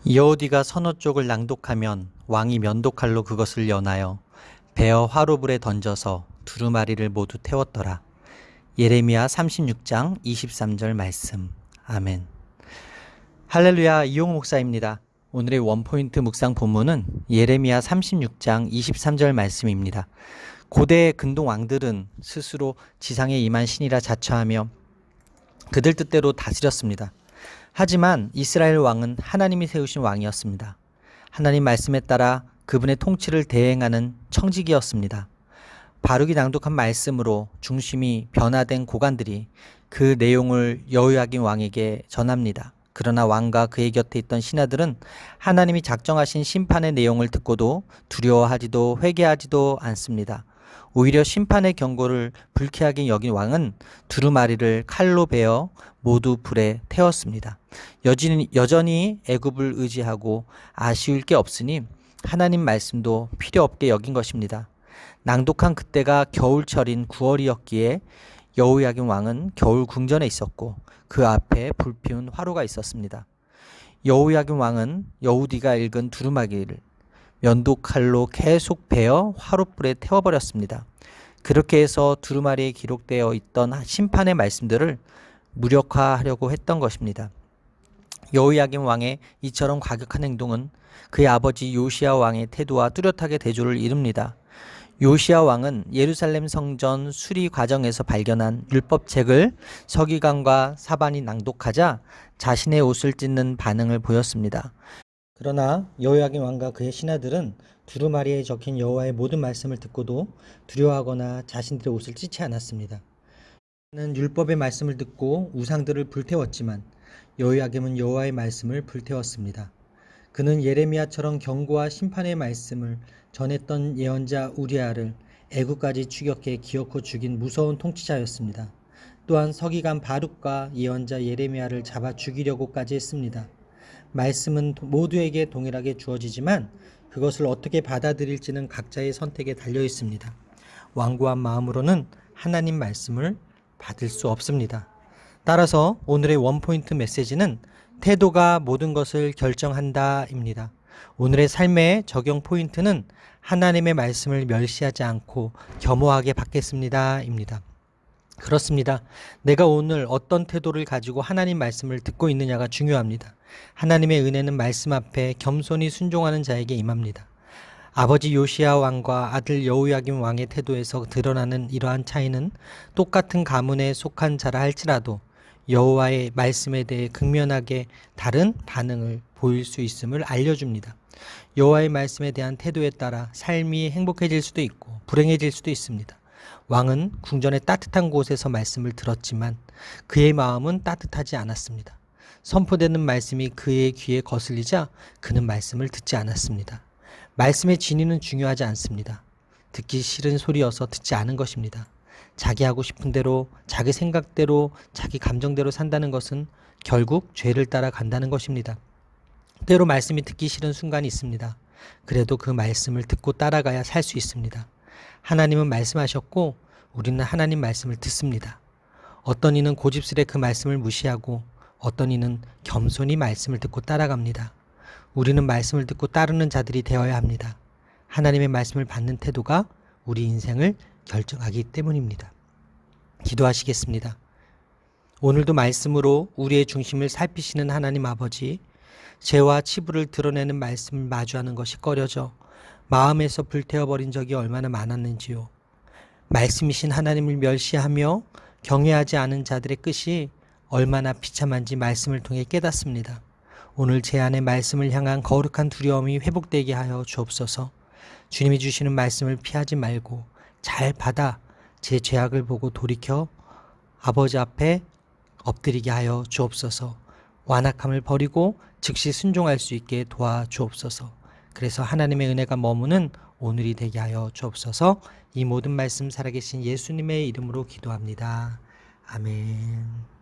여호디가 선어 쪽을 낭독하면 왕이 면도칼로 그것을 연하여 베어 화로불에 던져서 두루마리를 모두 태웠더라. 예레미야 36장 23절 말씀. 아멘. 할렐루야, 이용호 목사입니다. 오늘의 원포인트 묵상 본문은 예레미야 36장 23절 말씀입니다. 고대의 근동 왕들은 스스로 지상에 임한 신이라 자처하며 그들 뜻대로 다스렸습니다. 하지만 이스라엘 왕은 하나님이 세우신 왕이었습니다. 하나님 말씀에 따라 그분의 통치를 대행하는 청지기였습니다. 바룩이 낭독한 말씀으로 중심이 변화된 고관들이 그 내용을 여호야긴 왕에게 전합니다. 그러나 왕과 그의 곁에 있던 신하들은 하나님이 작정하신 심판의 내용을 듣고도 두려워하지도 회개하지도 않습니다. 오히려 심판의 경고를 불쾌하게 여긴 왕은 두루마리를 칼로 베어 모두 불에 태웠습니다. 여전히 애굽을 의지하고 아쉬울 게 없으니 하나님 말씀도 필요 없게 여긴 것입니다. 낭독한 그때가 겨울철인 9월이었기에 여호야긴 왕은 겨울 궁전에 있었고 그 앞에 불피운 화로가 있었습니다. 여호야긴 왕은 여우디가 읽은 두루마리를 면도칼로 계속 베어 화롯불에 태워버렸습니다. 그렇게 해서 두루마리에 기록되어 있던 심판의 말씀들을 무력화하려고 했던 것입니다. 여호야긴 왕의 이처럼 과격한 행동은 그의 아버지 요시야 왕의 태도와 뚜렷하게 대조를 이룹니다. 요시야 왕은 예루살렘 성전 수리 과정에서 발견한 율법책을 서기관과 사반이 낭독하자 자신의 옷을 찢는 반응을 보였습니다. 그러나 여호야긴 왕과 그의 신하들은 두루마리에 적힌 여호와의 모든 말씀을 듣고도 두려워하거나 자신들의 옷을 찢지 않았습니다. 그는 율법의 말씀을 듣고 우상들을 불태웠지만 여호야김은 여호와의 말씀을 불태웠습니다. 그는 예레미야처럼 경고와 심판의 말씀을 전했던 예언자 우리아를 애굽까지 추격해 기어코 죽인 무서운 통치자였습니다. 또한 서기관 바룩과 예언자 예레미야를 잡아 죽이려고까지 했습니다. 말씀은 모두에게 동일하게 주어지지만 그것을 어떻게 받아들일지는 각자의 선택에 달려 있습니다. 완고한 마음으로는 하나님 말씀을 받을 수 없습니다. 따라서 오늘의 원포인트 메시지는 태도가 모든 것을 결정한다입니다. 오늘의 삶의 적용 포인트는 하나님의 말씀을 멸시하지 않고 겸허하게 받겠습니다입니다. 그렇습니다. 내가 오늘 어떤 태도를 가지고 하나님 말씀을 듣고 있느냐가 중요합니다. 하나님의 은혜는 말씀 앞에 겸손히 순종하는 자에게 임합니다. 아버지 요시야 왕과 아들 여호야긴 왕의 태도에서 드러나는 이러한 차이는 똑같은 가문에 속한 자라 할지라도 여호와의 말씀에 대해 극면하게 다른 반응을 보일 수 있음을 알려줍니다. 여호와의 말씀에 대한 태도에 따라 삶이 행복해질 수도 있고 불행해질 수도 있습니다. 왕은 궁전의 따뜻한 곳에서 말씀을 들었지만 그의 마음은 따뜻하지 않았습니다. 선포되는 말씀이 그의 귀에 거슬리자 그는 말씀을 듣지 않았습니다. 말씀의 진위는 중요하지 않습니다. 듣기 싫은 소리여서 듣지 않은 것입니다. 자기 하고 싶은 대로, 자기 생각대로, 자기 감정대로 산다는 것은 결국 죄를 따라간다는 것입니다. 때로 말씀이 듣기 싫은 순간이 있습니다. 그래도 그 말씀을 듣고 따라가야 살 수 있습니다. 하나님은 말씀하셨고 우리는 하나님 말씀을 듣습니다. 어떤 이는 고집스레 그 말씀을 무시하고 어떤 이는 겸손히 말씀을 듣고 따라갑니다. 우리는 말씀을 듣고 따르는 자들이 되어야 합니다. 하나님의 말씀을 받는 태도가 우리 인생을 결정하기 때문입니다. 기도하시겠습니다. 오늘도 말씀으로 우리의 중심을 살피시는 하나님 아버지, 죄와 치부를 드러내는 말씀을 마주하는 것이 꺼려져 마음에서 불태워버린 적이 얼마나 많았는지요. 말씀이신 하나님을 멸시하며 경외하지 않은 자들의 끝이 얼마나 비참한지 말씀을 통해 깨닫습니다. 오늘 제 안에 말씀을 향한 거룩한 두려움이 회복되게 하여 주옵소서. 주님이 주시는 말씀을 피하지 말고 잘 받아 제 죄악을 보고 돌이켜 아버지 앞에 엎드리게 하여 주옵소서. 완악함을 버리고 즉시 순종할 수 있게 도와주옵소서. 그래서 하나님의 은혜가 머무는 오늘이 되게 하여 주옵소서. 이 모든 말씀 살아계신 예수님의 이름으로 기도합니다. 아멘.